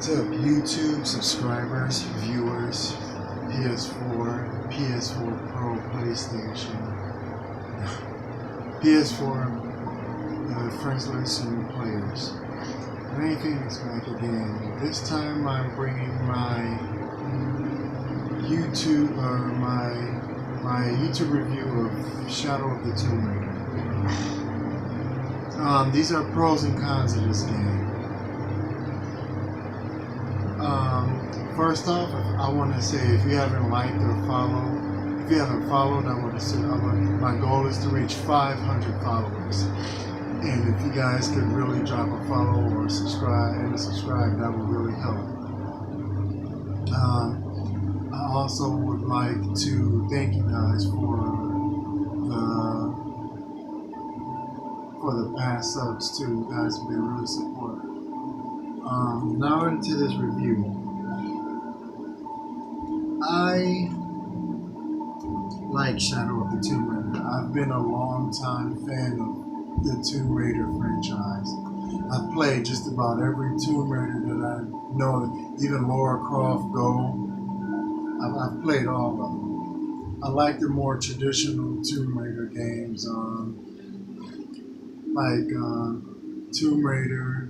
What's up, YouTube subscribers, viewers, PS4, PS4 Pro, PlayStation, PS4 friends and players. Anything is back again. This time I'm bringing my YouTube YouTube review of Shadow of the Tomb Raider. These are pros and cons of this game. First off, I want to say if you haven't liked or followed, I want to say my goal is to reach 500 followers. And if you guys could really drop a follow or subscribe, that would really help. I also would like to thank you guys for the past subs too. You guys have been really supportive. Now into this review. I like Shadow of the Tomb Raider. I've been a long time fan of the Tomb Raider franchise. I've played just about every Tomb Raider that I know, even Lara Croft Go. I've played all of them. I like the more traditional Tomb Raider games, like Tomb Raider,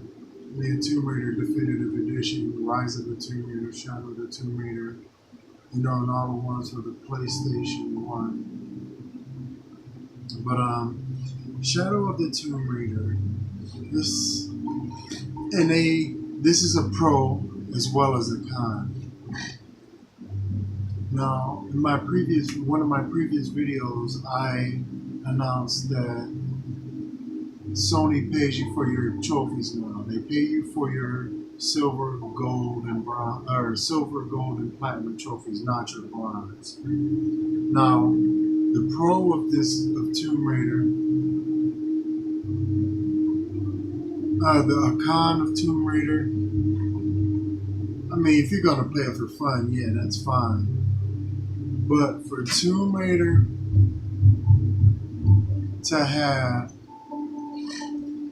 the Tomb Raider Definitive Edition, Rise of the Tomb Raider, Shadow of the Tomb Raider, and all the ones for the PlayStation 1. But Shadow of the Tomb Raider, this is a pro as well as a con. Now, in one of my previous videos, I announced that Sony pays you for your trophies now. They pay you for your silver, gold, and platinum trophies, not your bronze. Now, the pro of Tomb Raider, the con of Tomb Raider. I mean, if you're gonna play it for fun, yeah, that's fine. But for Tomb Raider to have,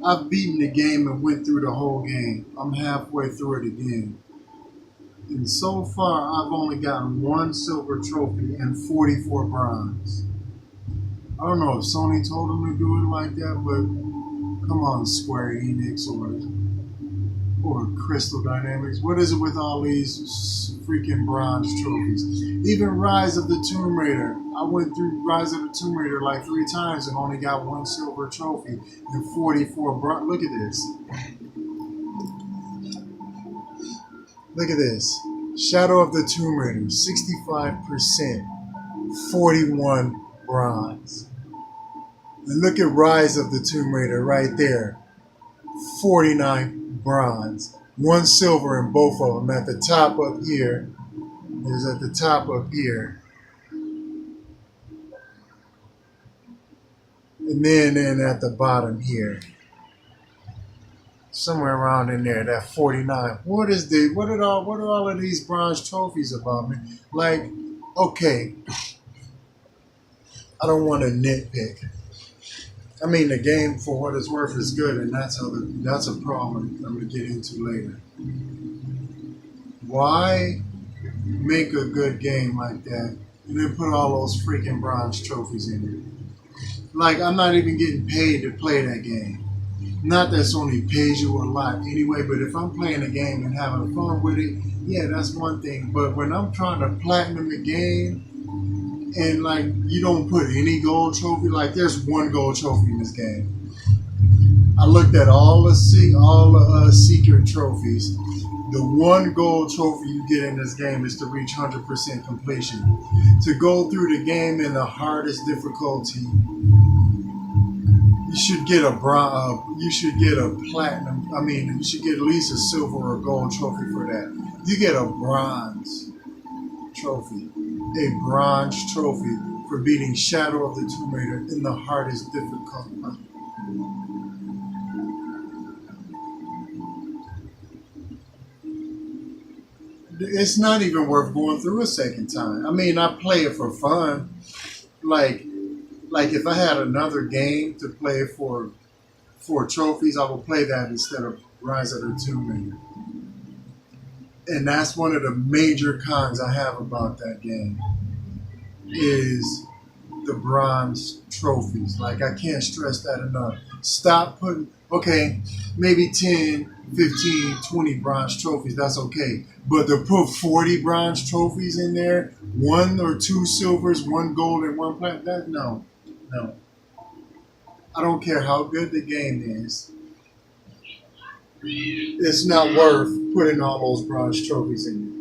I've beaten the game and went through the whole game. I'm halfway through it again. And so far, I've only gotten 1 silver trophy and 44 bronze. I don't know if Sony told them to do it like that, but come on, Square Enix or Crystal Dynamics. What is it with all these freaking bronze trophies? Even Rise of the Tomb Raider. I went through Rise of the Tomb Raider like 3 times and only got 1 silver trophy and 44 bronze. Look at this. Look at this. Shadow of the Tomb Raider, 65%, 41 bronze. And look at Rise of the Tomb Raider right there, 49 bronze. 1 silver in both of them. At the top up here. There's at the top up here. And then at the bottom here. Somewhere around in there, that 49. What are all of these bronze trophies about, man? Like, okay, I don't want to nitpick. I mean, the game, for what it's worth, is good, and that's a problem I'm going to get into later. Why make a good game like that and then put all those freaking bronze trophies in it? Like, I'm not even getting paid to play that game. Not that Sony pays you a lot anyway, but if I'm playing a game and having fun with it, yeah, that's one thing. But when I'm trying to platinum the game, and like you don't put any gold trophy, like there's 1 gold trophy in this game. I looked at all the secret trophies. The 1 gold trophy you get in this game is to reach 100% completion. To go through the game in the hardest difficulty, you should get a platinum. I mean, you should get at least a silver or gold trophy for that. You get a bronze trophy. A bronze trophy for beating Shadow of the Tomb Raider in the hardest difficulty. It's not even worth going through a second time. I mean, I play it for fun. Like if I had another game to play for trophies, I would play that instead of Rise of the Tomb Raider. And that's one of the major cons I have about that game is the bronze trophies. Like, I can't stress that enough. Stop putting, okay, maybe 10, 15, 20 bronze trophies, that's okay. But to put 40 bronze trophies in there, 1 or 2 silvers, 1 gold, and 1 platinum, that, no. I don't care how good the game is. It's not worth putting all those bronze trophies in there.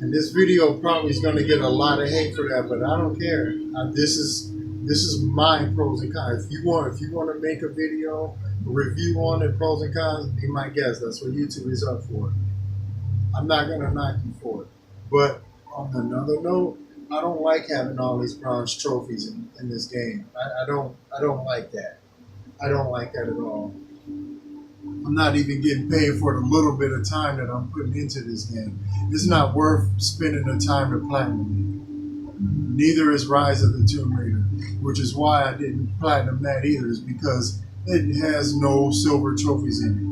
And this video probably is going to get a lot of hate for that, but I don't care. This is my pros and cons. If you want to make a video, a review on it, pros and cons, be my guest. That's what YouTube is up for. I'm not going to knock you for it. But on another note, I don't like having all these bronze trophies in this game. I don't like that. I don't like that at all. I'm not even getting paid for the little bit of time that I'm putting into this game. It's not worth spending the time to platinum it. Neither is Rise of the Tomb Raider, which is why I didn't platinum that either, is because it has no silver trophies in it.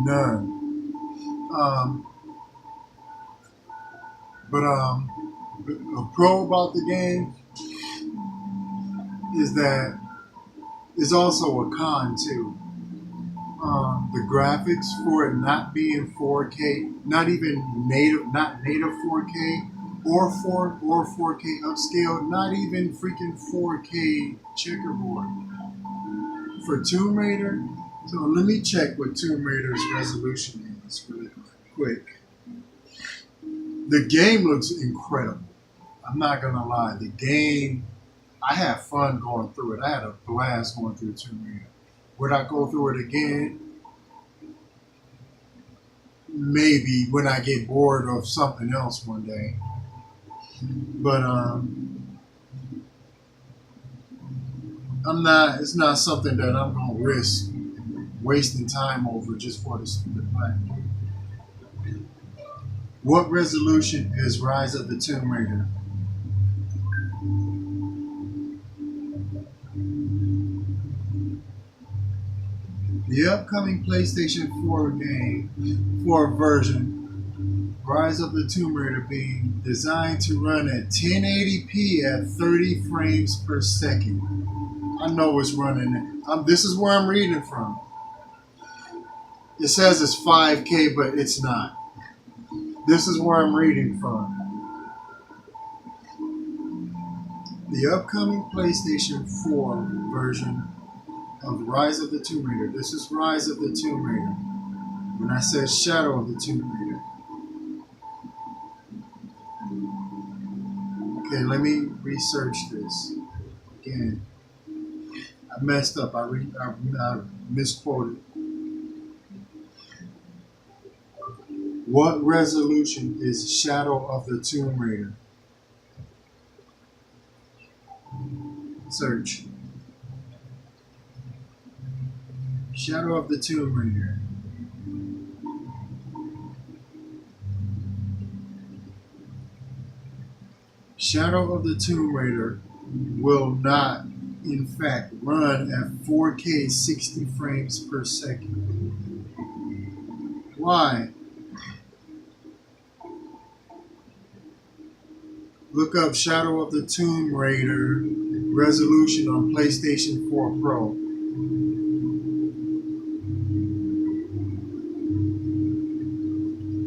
None. But a pro about the game is that it's also a con too. The graphics for it not being 4K, not native 4K or 4K upscale, not even freaking 4K checkerboard for Tomb Raider. So let me check what Tomb Raider's resolution is really quick. The game looks incredible. I'm not gonna lie. The game, I had fun going through it. I had a blast going through Tomb Raider. Would I go through it again? Maybe when I get bored of something else one day. But it's not something that I'm gonna risk wasting time over just for the platform. What resolution is Rise of the Tomb Raider? The upcoming PlayStation 4 version, Rise of the Tomb Raider, being designed to run at 1080p at 30 frames per second. I know it's running. This is where I'm reading from. It says it's 5K, but it's not. This is where I'm reading from. The upcoming PlayStation 4 version of Rise of the Tomb Raider. This is Rise of the Tomb Raider. When I said Shadow of the Tomb Raider. Okay, let me research this again. I messed up. I misquoted. What resolution is Shadow of the Tomb Raider? Search. Shadow of the Tomb Raider. Shadow of the Tomb Raider will not, in fact, run at 4K 60 frames per second. Why? Look up Shadow of the Tomb Raider resolution on PlayStation 4 Pro.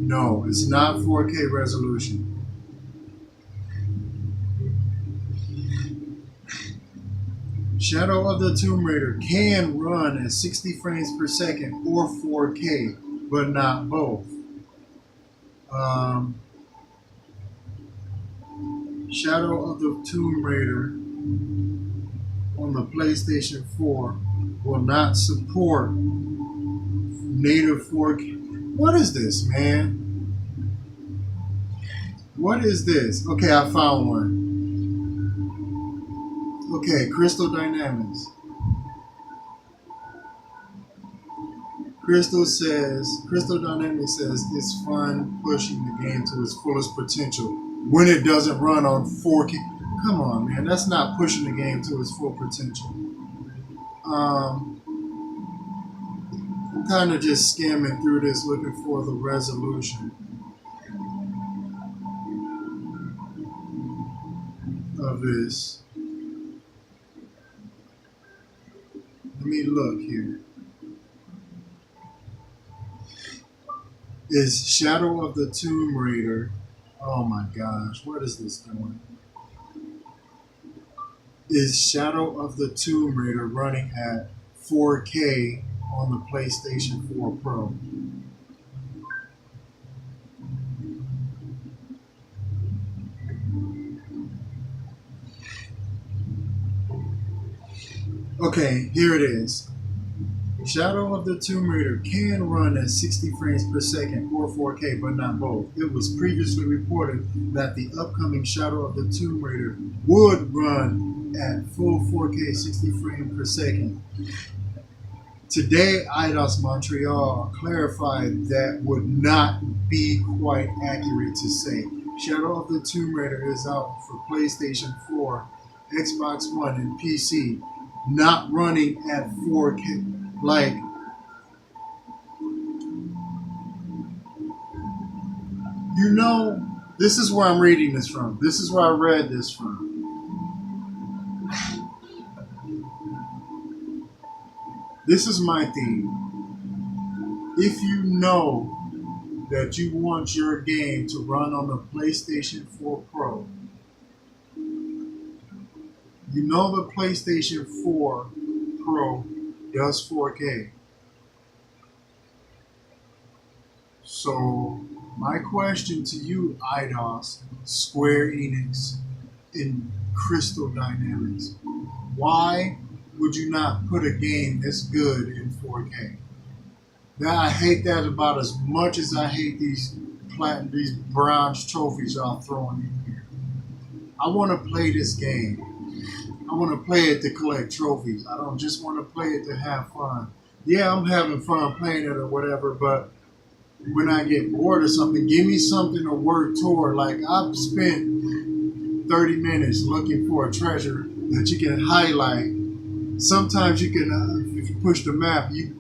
No, it's not 4K resolution. Shadow of the Tomb Raider can run at 60 frames per second or 4K, but not both. Shadow of the Tomb Raider on the PlayStation 4 will not support native 4K. What is this, man? What is this? Okay, I found one. Okay, Crystal Dynamics. Crystal Dynamics says it's fun pushing the game to its fullest potential when it doesn't run on 4K. Come on, man, that's not pushing the game to its full potential. I'm kind of just skimming through this looking for the resolution. of this, let me look here, is Shadow of the Tomb Raider. Oh my gosh, what is this doing? Is Shadow of the Tomb Raider running at 4K on the PlayStation 4 Pro? Okay, here it is. Shadow of the Tomb Raider can run at 60 frames per second or 4K, but not both. It was previously reported that the upcoming Shadow of the Tomb Raider would run at full 4K 60 frames per second. Today, Eidos Montreal clarified that would not be quite accurate to say. Shadow of the Tomb Raider is out for PlayStation 4, Xbox One, and PC, not running at 4K. Like, you know, this is where I'm reading this from. This is where I read this from. This is my theme. If you know that you want your game to run on the PlayStation 4 Pro, you know the PlayStation 4 Pro does 4K. So my question to you, Eidos, Square Enix, and Crystal Dynamics, why would you not put a game this good in 4K? Now I hate that about as much as I hate these bronze trophies y'all throwing in here. I want to play this game. I want to play it to collect trophies. I don't just want to play it to have fun. Yeah, I'm having fun playing it or whatever, but when I get bored or something, give me something to work toward. Like, I've spent 30 minutes looking for a treasure that you can highlight. Sometimes you can, if you push the map, you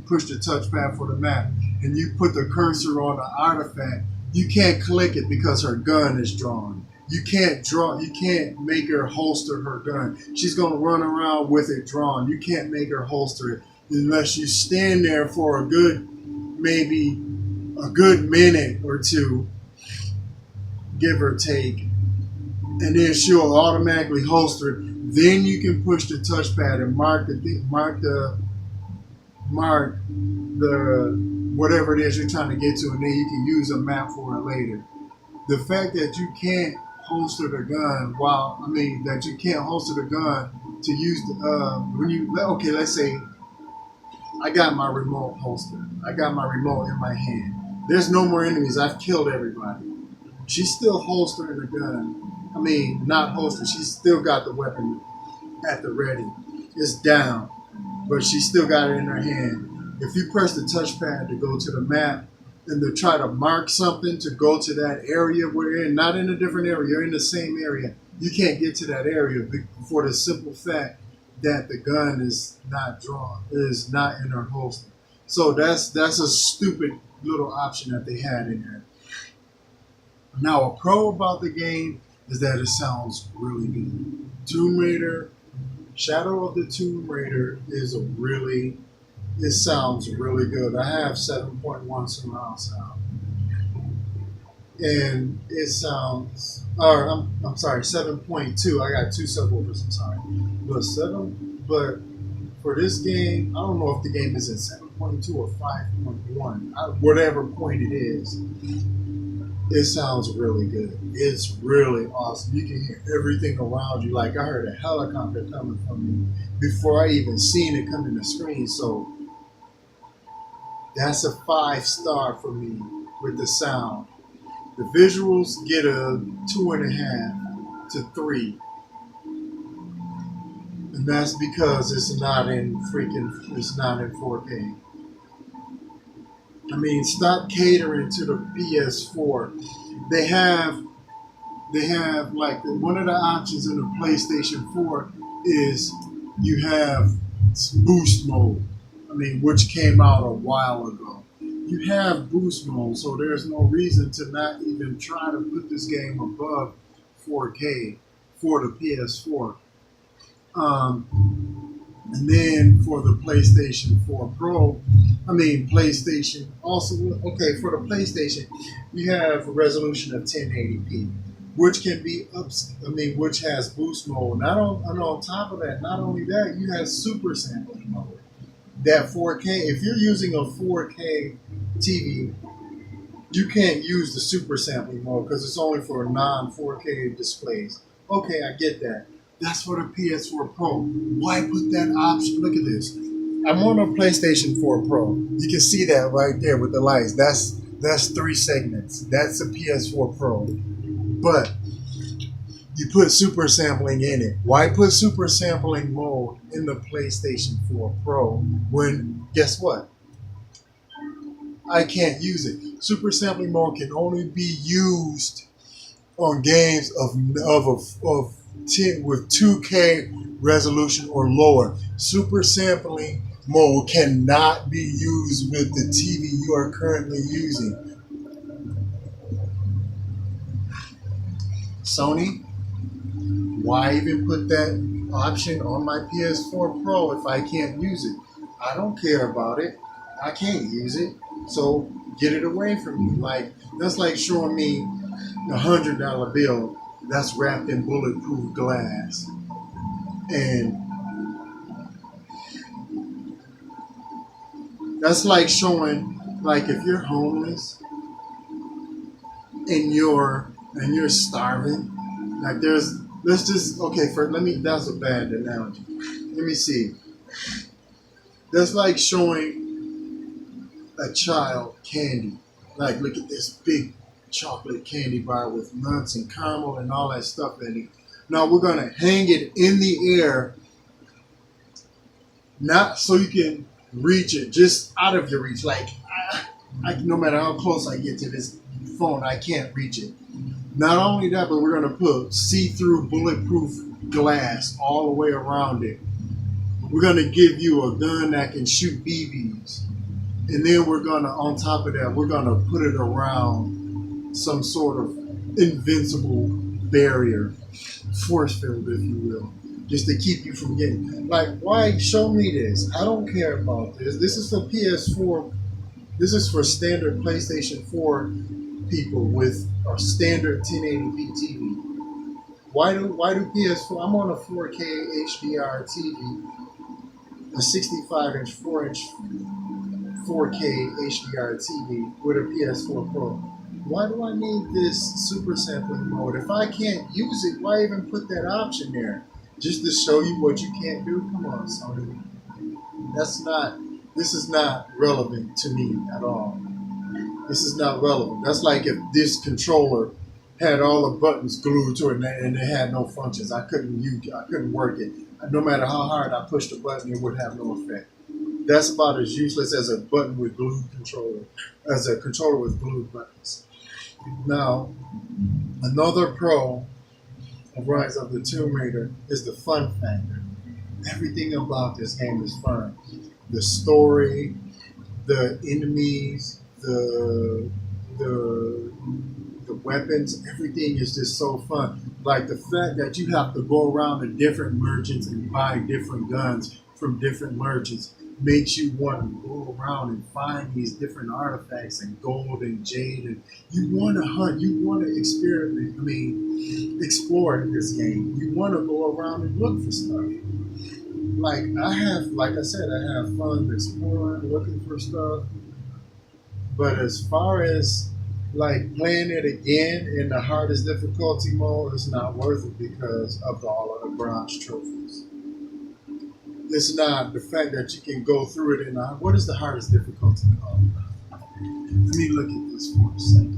push the touchpad for the map, and you put the cursor on the artifact. You can't click it because her gun is drawn. You can't make her holster her gun. She's going to run around with it drawn. You can't make her holster it unless you stand there for maybe a good minute or two, give or take, and then she'll automatically holster it. Then you can push the touchpad and mark the whatever it is you're trying to get to, and then you can use a map for it later. The fact that you can't holster the gun that you can't holster the gun to use let's say I got my remote holster. I got my remote in my hand. There's no more enemies. I've killed everybody. She's still holstering the gun. Not holstered. She's still got the weapon at the ready. It's down, but she still got it in her hand. If you press the touchpad to go to the map and to try to mark something to go to that area we're in, not in a different area, you're in the same area, you can't get to that area for the simple fact that the gun is not drawn, is not in her holster. So that's a stupid little option that they had in there. Now, a pro about the game is that it sounds really good. Tomb Raider, Shadow of the Tomb Raider it sounds really good. I have 7.1 surround sound. And it sounds, I'm sorry, 7.2. I got two subwoofers, I'm sorry. But for this game, I don't know if the game is at 7.2 or 5.1, whatever point it is. It sounds really good. It's really awesome. You can hear everything around you. Like, I heard a helicopter coming from me before I even seen it come in the screen. So that's a 5-star for me with the sound. The visuals get a 2.5 to 3. And that's because it's not in 4K. Stop catering to the PS4. They have like one of the options in the PlayStation 4 is you have boost mode. Which came out a while ago. You have boost mode, so there's no reason to not even try to put this game above 4K for the PS4. And then for the PlayStation 4 Pro, PlayStation also, okay, for the PlayStation, you have a resolution of 1080p, which can be which has boost mode. Not on, and on top of that, not only that, you have super sampling mode. That 4K, if you're using a 4K TV, you can't use the super sampling mode because it's only for non 4K displays. Okay, I get that. That's for the PS4 Pro. Why put that option? Look at this. I'm on a PlayStation 4 Pro. You can see that right there with the lights. That's 3 segments. That's a PS4 Pro. But you put super sampling in it. Why put super sampling mode in the PlayStation 4 Pro when, guess what? I can't use it. Super sampling mode can only be used on games of 10 with 2K resolution or lower. Super sampling mode cannot be used with the TV you are currently using. Sony, why even put that option on my PS4 Pro if I can't use it? I don't care about it. I can't use it. So get it away from me. Like, that's like showing me $100 bill that's wrapped in bulletproof glass. And that's like showing, like, if you're homeless and you're starving, like that's a bad analogy. Let me see. That's like showing a child candy. Like, look at this big chocolate candy bar with nuts and caramel and all that stuff in it. Now we're gonna hang it in the air, not so you can reach it, just out of your reach. Like, no matter how close I get to this phone, I can't reach it. Not only that, but we're gonna put see-through bulletproof glass all the way around it. We're gonna give you a gun that can shoot BBs. And then we're gonna, on top of that, we're gonna put it around some sort of invincible barrier, force field, if you will, just to keep you from getting. Like, why show me this? I don't care about this. This is for PS4. This is for standard PlayStation 4 people with a standard 1080p TV. Why do PS4? I'm on a 4K HDR TV, a 65-inch, 4-inch 4K HDR TV with a PS4 Pro. Why do I need this super sampling mode? If I can't use it, why even put that option there? Just to show you what you can't do? Come on, Sony. This is not relevant to me at all. This is not relevant. That's like if this controller had all the buttons glued to it and it had no functions. I couldn't work it. No matter how hard I pushed the button, it would have no effect. That's about as useless as a button with glued controller, as a controller with glued buttons. Now, another pro of Rise of the Tomb Raider is the fun factor. Everything about this game is fun. The story, the enemies, the weapons, everything is just so fun. Like the fact that you have to go around to different merchants and buy different guns from different merchants makes you want to go around and find these different artifacts and gold and jade, and you want to hunt, you want to experiment, explore in this game. You want to go around and look for stuff. Like I said, I have fun exploring, looking for stuff. But as far as like playing it again in the hardest difficulty mode, it's not worth it because of all of the bronze trophies. It's not the fact that you can go through it in what is the hardest difficulty called? Let me look at this for a second.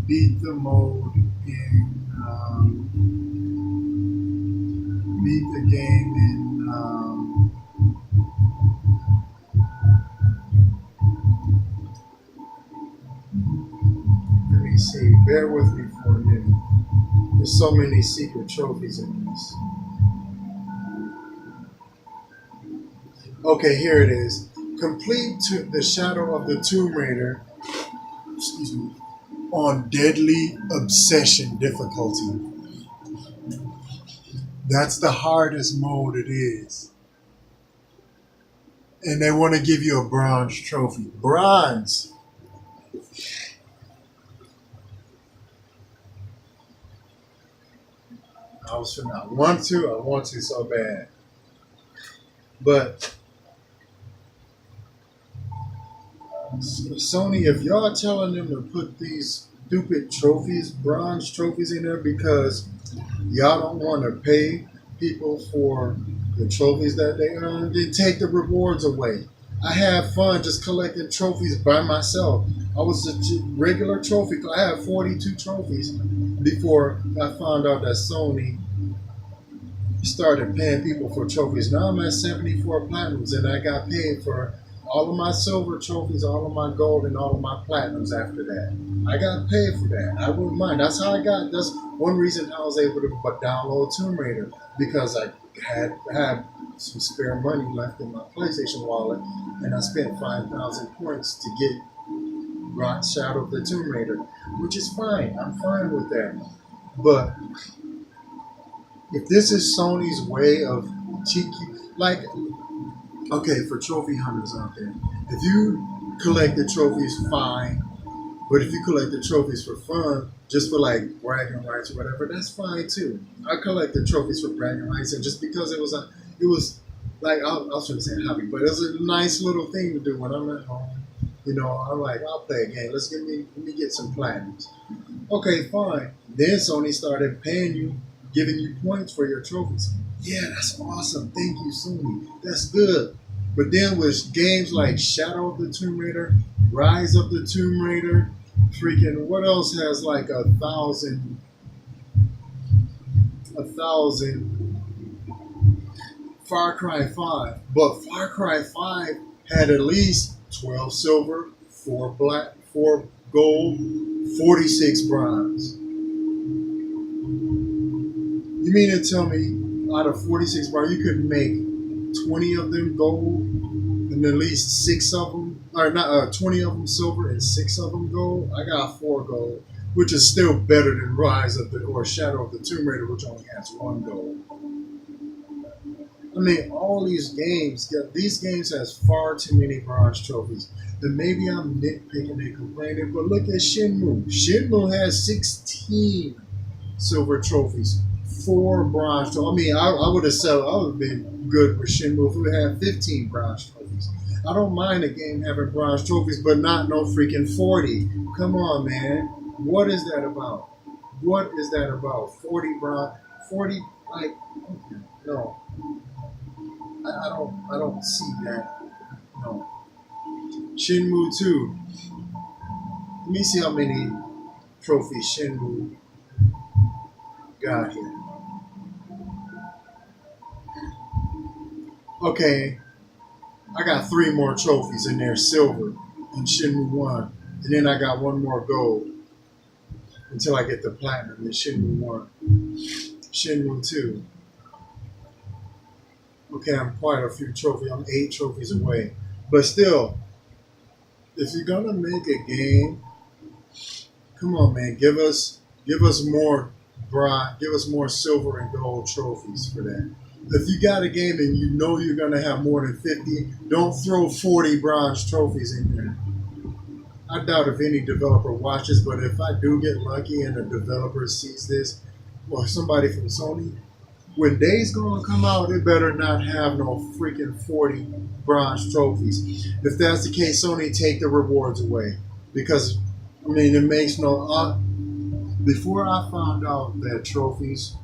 Beat the mode in beat the game in let me see, bear with me for a minute. There's so many secret trophies in this. Okay, here it is. Complete to the Shadow of the Tomb Raider, excuse me, on Deadly Obsession difficulty. That's the hardest mode it is. And they want to give you a bronze trophy. Bronze! I was finna, I want to so bad. But Sony, if y'all telling them to put these stupid trophies, bronze trophies in there because y'all don't want to pay people for the trophies that they earn, then take the rewards away. I had fun just collecting trophies by myself. I was a regular trophy. I had 42 trophies before I found out that Sony started paying people for trophies. Now I'm at 74 platinums, and I got paid for all of my silver trophies, all of my gold, and all of my platinums after that. I got paid for that. I wouldn't mind. That's how I got. That's one reason I was able to download Tomb Raider, because I had some spare money left in my PlayStation wallet, and I spent 5,000 points to get Shadow of the Tomb Raider, which is fine. I'm fine with that. But if this is Sony's way of teaching, like, okay, for trophy hunters out there, if you collect the trophies, fine. But if you collect the trophies for fun, just for like bragging rights or whatever, that's fine too. I collect the trophies for bragging rights, and just because it was like I was trying to say hobby, but it was a nice little thing to do when I'm at home. You know, I'm like, I'll play a game. Let me get some platinums. Okay, fine. Then Sony started paying you, giving you points for your trophies. Yeah, that's awesome. Thank you, Sony. That's good. But then with games like Shadow of the Tomb Raider, Rise of the Tomb Raider, freaking what else has like a thousand Far Cry 5. But Far Cry 5 had at least 12 silver, 4 black, 4 gold, 46 bronze. You mean to tell me out of 46 bronze you could make 20 of them gold and at least 6 of them, or not 20 of them silver and 6 of them gold? I got 4 gold, which is still better than Rise of the or Shadow of the Tomb Raider, which only has 1 gold. I mean, all these games has far too many bronze trophies. And maybe I'm nitpicking and complaining, but look at Shenmue. Shenmue has 16 silver trophies, 4 bronze trophies. I mean, I would have been good with Shenmue if it had 15 bronze trophies. I don't mind a game having bronze trophies, but not no freaking 40. Come on, man. What is that about? What is that about? 40 bronze, 40, like, no. I don't see that. No. Shenmue 2. Let me see how many trophies Shenmue got here. Okay, I got 3 more trophies in there, silver, in Shenmue 1. And then I got 1 more gold until I get the platinum in Shenmue 1. Shenmue 2. Okay, I'm quite a few trophies. I'm 8 trophies away. But still, if you're gonna make a game, come on, man, give us more bronze, give us more silver and gold trophies for that. If you got a game and you know you're gonna have more than 50, don't throw 40 bronze trophies in there. I doubt if any developer watches, but if I do get lucky and a developer sees this, or somebody from Sony, when Days Gone come out, it better not have no freaking 40 bronze trophies. If that's the case, Sony take the rewards away. Because, I mean, it makes no... before I found out that trophies,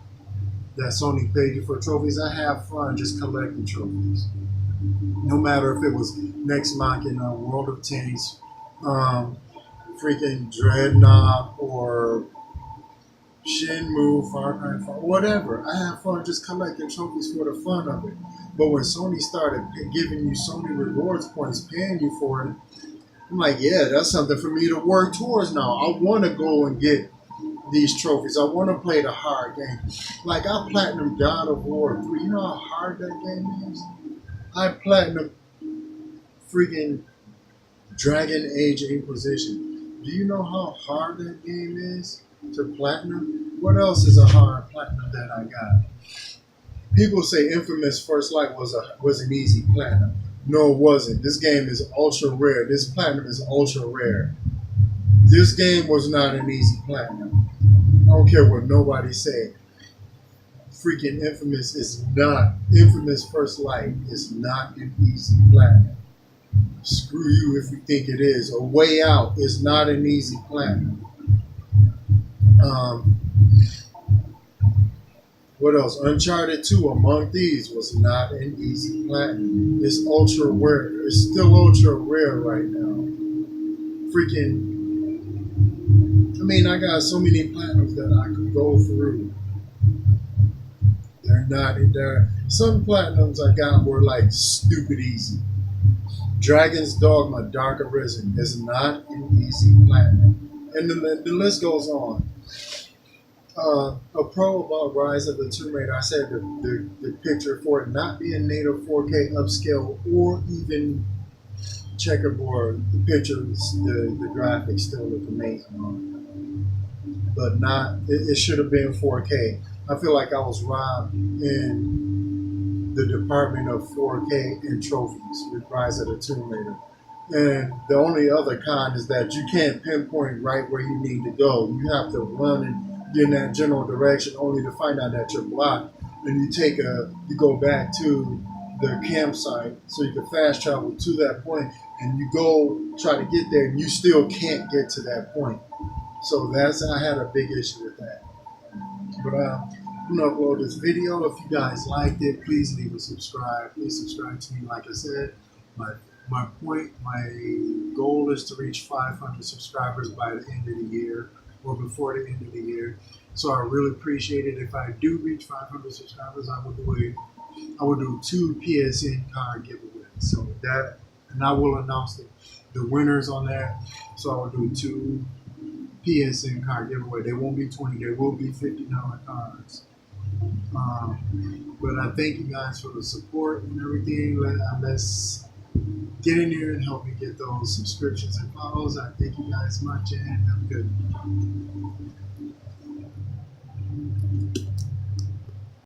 that Sony paid you for trophies, I have fun just collecting trophies. No matter if it was Next Machina, World of Tanks, freaking Dreadnought, or Shenmue, Far Cry 5, whatever. I have fun just collecting trophies for the fun of it. But when Sony started giving you Sony rewards points, paying you for it, I'm like, yeah, that's something for me to work towards now. I want to go and get these trophies. I want to play the hard game. Like, I platinum God of War 3. You know how hard that game is? I platinum Freaking Dragon Age Inquisition. Do you know how hard that game is to platinum? What else is a hard platinum that I got? People say Infamous First Light was an easy platinum. No, it wasn't. This game is ultra rare. This platinum is ultra rare. This game was not an easy platinum. I don't care what nobody say. Freaking Infamous is not. Infamous First Light is not an easy platinum. Screw you if you think it is. A Way Out is not an easy platinum. What else? Uncharted 2 Among Thieves was not an easy platinum. It's ultra rare. It's still ultra rare right now. Freaking. I mean, I got so many platinums that I could go through. They're not in there. Some platinums I got were like stupid easy. Dragon's Dogma Dark Arisen is not an easy platinum. And the list goes on. A pro about Rise of the Tomb Raider, I said the picture for it not being native 4K upscale or even checkerboard, the pictures, the graphics still look amazing on it. But not, it should have been 4K. I feel like I was robbed in the department of 4K and trophies with Rise of the Tomb Raider. And the only other con is that you can't pinpoint right where you need to go. You have to run and get in that general direction only to find out that you're blocked. And you go back to the campsite so you can fast travel to that point, and you go try to get there and you still can't get to that point. So I had a big issue with that. But I'm gonna upload this video. If you guys liked it, please leave a subscribe. Please subscribe to me. Like I said, my goal is to reach 500 subscribers by the end of the year or before the end of the year. So I really appreciate it. If I do reach 500 subscribers, I will do 2 PSN card giveaways. So that, and I will announce the winners on that. So I will do 2 PSN card giveaway. They won't be 20. They will be $50 cards. But I thank you guys for the support and everything. Let's get in here and help me get those subscriptions and follows. I thank you guys much and have a good one.